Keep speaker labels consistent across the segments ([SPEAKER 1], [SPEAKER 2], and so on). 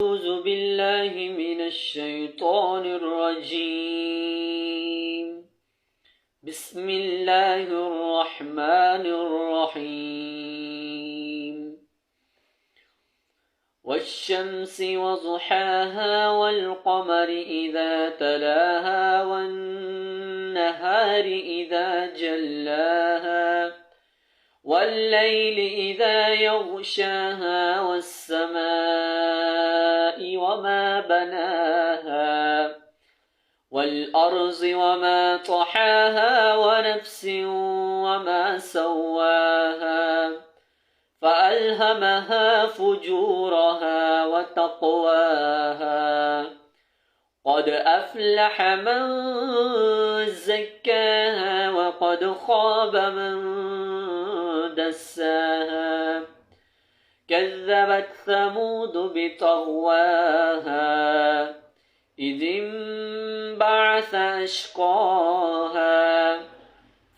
[SPEAKER 1] أعوذ بالله من الشيطان الرجيم. بسم الله الرحمن الرحيم. والشمس وضحاها والقمر إذا تلاها والنهار إذا جلاها والليل إذا يغشاها والسماء وما بناها والأرض وما طحاها ونفس وما سواها فألهمها فجورها وتقواها قد أفلح من زكاها وقد خاب من دساها كذبت ثمود بطغواها إذ انبعث أشقاها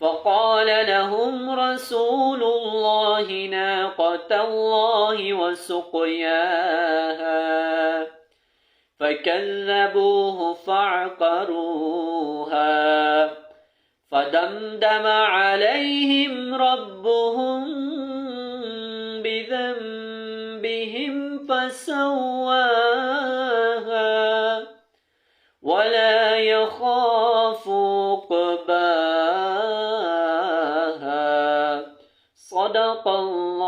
[SPEAKER 1] فقال لهم رسول الله ناقة الله وسقياها فكذبوه فعقروها فدمدم عليهم ربهم بذنبهم فسواها ولا يخاف عقباها. صدق الله.